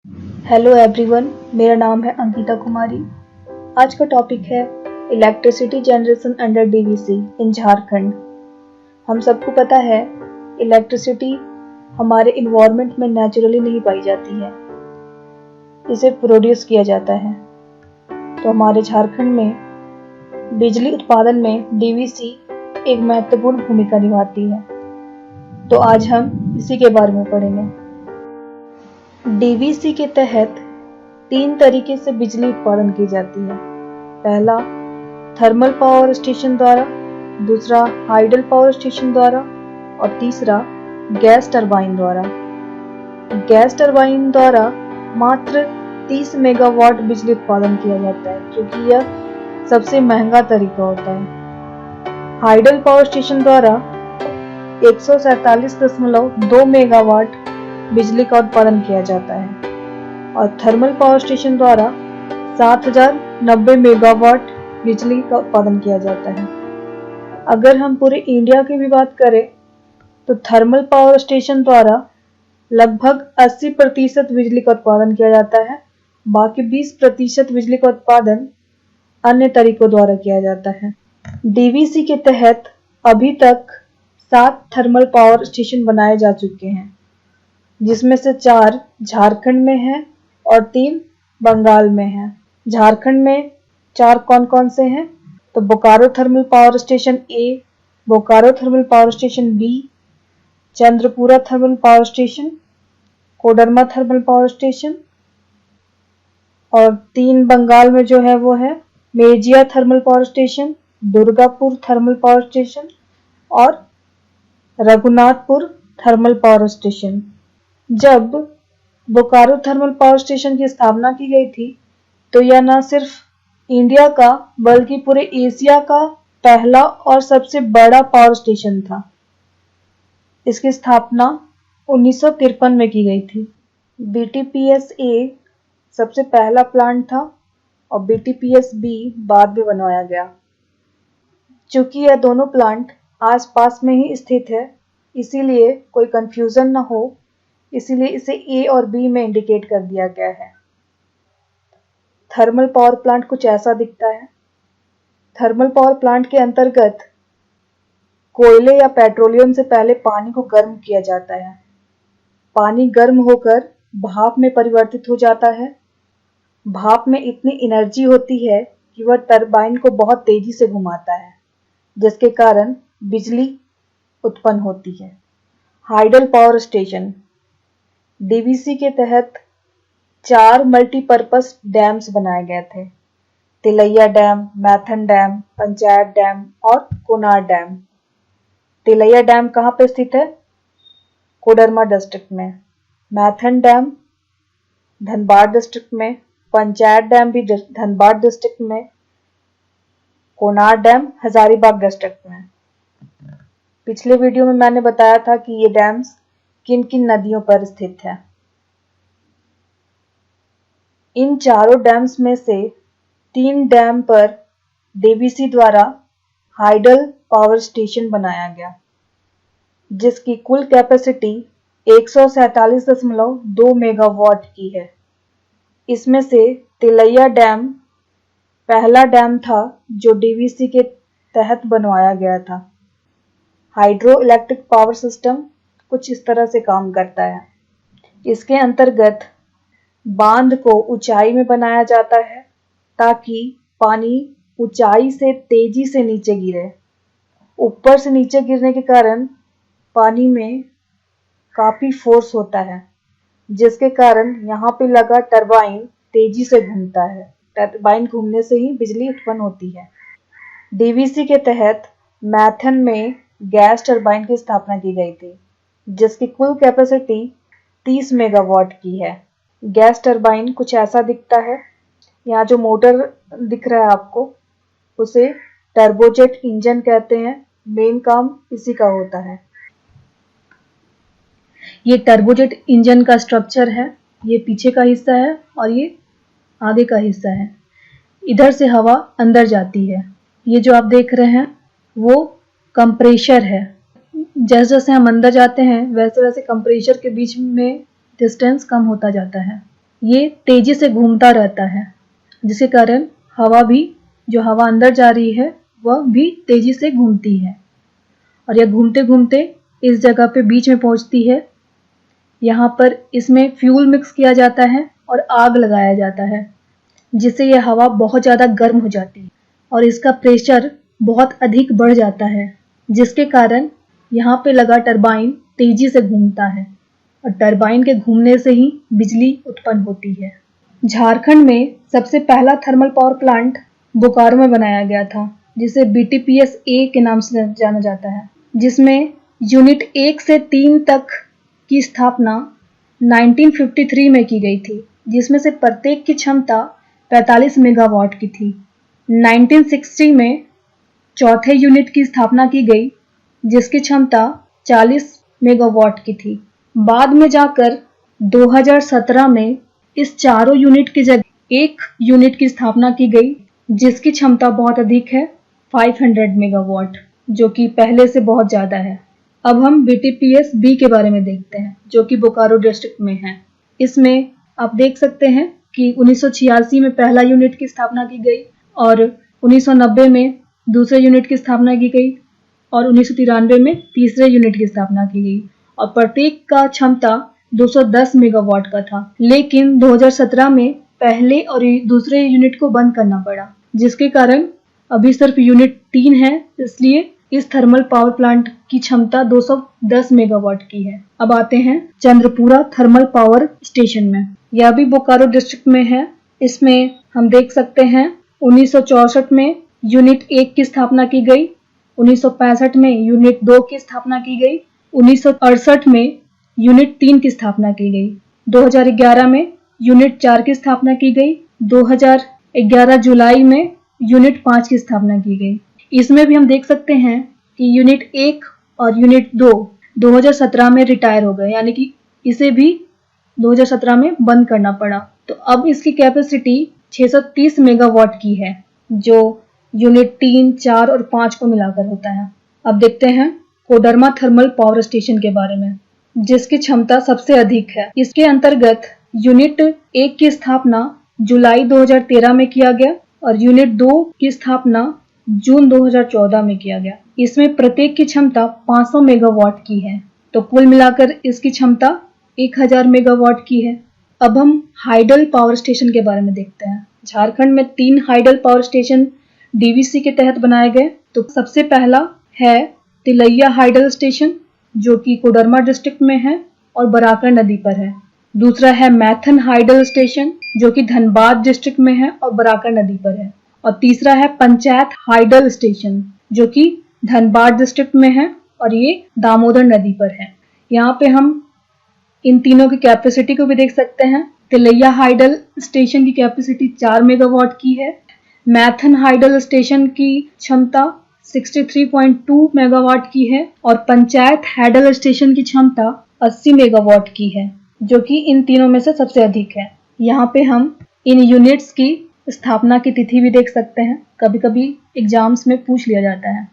Hello everyone, मेरा नाम है अंकिता कुमारी। आज का टॉपिक है इलेक्ट्रिसिटी जनरेशन अंडर डीवीसी इन झारखंड। हम सबको पता है इलेक्ट्रिसिटी हमारे इन्वायरमेंट में नेचुरली नहीं पाई जाती है, इसे प्रोड्यूस किया जाता है। तो हमारे झारखंड में बिजली उत्पादन में डीवीसी एक महत्वपूर्ण भूमिका निभाती है। तो आज हम इसी के बारे में पढ़ेंगे। डीवीसी के तहत 3 तरीके से बिजली उत्पादन की जाती है। पहला थर्मल पावर स्टेशन द्वारा, दूसरा हाइडल पावर स्टेशन द्वारा और तीसरा गैस टरबाइन द्वारा। गैस टरबाइन द्वारा मात्र 30 मेगावाट बिजली उत्पादन किया जाता है, क्योंकि यह सबसे महंगा तरीका होता है। हाइडल पावर स्टेशन द्वारा 147.2 मेगावाट बिजली का उत्पादन किया जाता है और थर्मल पावर स्टेशन द्वारा 7090 मेगावाट बिजली का उत्पादन किया जाता है। अगर हम पूरे इंडिया की भी बात करें तो थर्मल पावर स्टेशन द्वारा लगभग 80% बिजली का उत्पादन किया जाता है, बाकी 20% बिजली का उत्पादन अन्य तरीकों द्वारा किया जाता है। डीवीसी के तहत अभी तक 7 थर्मल पावर स्टेशन बनाए जा चुके हैं, जिसमें से 4 झारखंड में हैं और 3 बंगाल में हैं। झारखंड में 4 कौन कौन से हैं? तो Bokaro thermal power station A, Bokaro thermal power station B, Chandrapura thermal power station, Koderma thermal power station, और 3 बंगाल में जो है वो है Mejia thermal power station, Durgapur thermal power station और रघुनाथपुर थर्मल पावर स्टेशन। जब बोकारो थर्मल पावर स्टेशन की स्थापना की गई थी तो यह न सिर्फ इंडिया का बल्कि पूरे एशिया का पहला और सबसे बड़ा पावर स्टेशन था। इसकी स्थापना 1953 में की गई थी। बीटीपीएस ए सबसे पहला प्लांट था और बीटीपीएस बी बाद में बनवाया गया। चूंकि यह दोनों प्लांट आसपास में ही स्थित है, इसीलिए कोई कंफ्यूजन न हो, इसीलिए इसे ए और बी में इंडिकेट कर दिया गया है। थर्मल पावर प्लांट कुछ ऐसा दिखता है। थर्मल पावर प्लांट के अंतर्गत कोयले या पेट्रोलियम से पहले पानी को गर्म किया जाता है। पानी गर्म होकर भाप में परिवर्तित हो जाता है। भाप में इतनी एनर्जी होती है कि वह टरबाइन को बहुत तेजी से घुमाता है, जिसके कारण बिजली उत्पन्न होती है। हाइडल पावर स्टेशन डीवीसी के तहत 4 मल्टीपर्पस डैम्स बनाए गए थे। Tilaiya dam, Maithon dam, Panchayat dam और कोनार डैम। तिलैया डैम कहाँ पे स्थित है? कोडरमा डिस्ट्रिक्ट में। मैथन डैम धनबाद डिस्ट्रिक्ट में, पंचायत डैम भी धनबाद डिस्ट्रिक्ट में, कोनार डैम हजारीबाग डिस्ट्रिक्ट में। पिछले वीडियो में मैंने बताया था कि ये डैम्स किन किन नदियों पर स्थित है। इन चारों डैम्स में से 3 डैम पर डीवीसी द्वारा हाइडल पावर स्टेशन बनाया गया, जिसकी कुल कैपेसिटी 147.2 मेगावाट की है। इसमें से तिलैया डैम पहला डैम था जो डीवीसी के तहत बनवाया गया था। हाइड्रो इलेक्ट्रिक पावर सिस्टम कुछ इस तरह से काम करता है। इसके अंतर्गत बांध को ऊंचाई में बनाया जाता है ताकि पानी ऊंचाई से तेजी से नीचे गिरे। ऊपर से नीचे गिरने के कारण पानी में काफी फोर्स होता है, जिसके कारण यहाँ पे लगा टरबाइन तेजी से घूमता है। टरबाइन घूमने से ही बिजली उत्पन्न होती है। डीवीसी के तहत मैथन में गैस टरबाइन की स्थापना की गई थी, जिसकी कुल कैपेसिटी 30 मेगावाट की है। गैस टरबाइन कुछ ऐसा दिखता है। यहाँ जो मोटर दिख रहा है आपको, उसे टर्बोजेट इंजन कहते हैं। मेन काम इसी का होता है। ये टर्बोजेट इंजन का स्ट्रक्चर है। ये पीछे का हिस्सा है और ये आगे का हिस्सा है। इधर से हवा अंदर जाती है। ये जो आप देख रहे हैं वो कंप्रेशर है। जैसे जैसे हम अंदर जाते हैं वैसे वैसे कंप्रेशर के बीच में डिस्टेंस कम होता जाता है। ये तेजी से घूमता रहता है, जिसके कारण हवा अंदर जा रही है वह भी तेजी से घूमती है और यह घूमते घूमते इस जगह पे बीच में पहुंचती है। यहाँ पर इसमें फ्यूल मिक्स किया जाता है और आग लगाया जाता है, जिससे यह हवा बहुत ज़्यादा गर्म हो जाती है और इसका प्रेशर बहुत अधिक बढ़ जाता है, जिसके कारण यहाँ पे लगा टरबाइन तेजी से घूमता है और टरबाइन के घूमने से ही बिजली उत्पन्न होती है। झारखंड में सबसे पहला थर्मल पावर प्लांट बोकारो में बनाया गया था, जिसे BTPS A के नाम से जाना जाता है, जिसमें यूनिट 1 से 3 तक की स्थापना 1953 में की गई थी, जिसमें से प्रत्येक की क्षमता 45 मेगावाट की थी। 1960 में चौथे यूनिट की स्थापना की गई, जिसकी क्षमता 40 मेगावाट की थी। बाद में जाकर 2017 में इस चारों यूनिट की जगह एक यूनिट की स्थापना की गई, जिसकी क्षमता बहुत अधिक है, 500 मेगावाट, जो कि पहले से बहुत ज़्यादा है। अब हम BTPS B के बारे में देखते हैं, जो कि बोकारो डिस्ट्रिक्ट में है। इसमें आप देख सकते हैं कि 1986 में पहला यूनिट की स्थापना की गई और 1990 में दूसरे यूनिट की स्थापना की गई और 1993 में तीसरे यूनिट की स्थापना की गई और प्रत्येक का क्षमता 210 मेगावाट का था। लेकिन 2017 में पहले और दूसरे यूनिट को बंद करना पड़ा, जिसके कारण अभी सिर्फ यूनिट 3 है, इसलिए इस थर्मल पावर प्लांट की क्षमता 210 मेगावाट की है। अब आते हैं चंद्रपुरा थर्मल पावर स्टेशन में। यह भी बोकारो डिस्ट्रिक्ट में है। इसमें हम देख सकते हैं 1964 में यूनिट 1 की स्थापना की गई, 1965 में यूनिट 2 की स्थापना की गई, 1968 में यूनिट 3 की स्थापना की गई, 2011 में यूनिट 4 की स्थापना की गई, 2011 जुलाई में यूनिट 5 की स्थापना की गई। इसमें भी हम देख सकते हैं कि यूनिट 1 और यूनिट 2 2017 में रिटायर हो गए, यानी कि इसे भी 2017 में बंद करना पड़ा। तो अब इसकी कैपेसिटी 630 मेगावाट की है, जो यूनिट 3, 4 और 5 को मिलाकर होता है। अब देखते हैं कोडरमा थर्मल पावर स्टेशन के बारे में, जिसकी क्षमता सबसे अधिक है। इसके अंतर्गत यूनिट 1 की स्थापना जुलाई 2013 में किया गया और यूनिट 2 की स्थापना जून 2014 में किया गया। इसमें प्रत्येक की क्षमता 500 मेगावाट की है, तो कुल मिलाकर इसकी क्षमता 1000 मेगावाट की है। अब हम हाइडल पावर स्टेशन के बारे में देखते हैं। झारखंड में 3 हाइडल पावर स्टेशन DVC के तहत बनाए गए। तो सबसे पहला है तिलैया हाइडल स्टेशन, जो कि कोडरमा डिस्ट्रिक्ट में है और बराकर नदी पर है। दूसरा है मैथन हाइडल स्टेशन, जो कि धनबाद डिस्ट्रिक्ट में है और बराकर नदी पर है। और तीसरा है पंचायत हाइडल स्टेशन, जो कि धनबाद डिस्ट्रिक्ट में है और ये दामोदर नदी पर है। यहाँ पे हम इन तीनों की कैपेसिटी को भी देख सकते हैं। तिलैया हाइडल स्टेशन की कैपेसिटी 4 मेगावाट की है। मैथन हाइडल स्टेशन की क्षमता 63.2 मेगावाट की है और पंचायत हाइडल स्टेशन की क्षमता 80 मेगावाट की है, जो कि इन तीनों में से सबसे अधिक है। यहाँ पे हम इन यूनिट्स की स्थापना की तिथि भी देख सकते हैं, कभी कभी एग्जाम्स में पूछ लिया जाता है।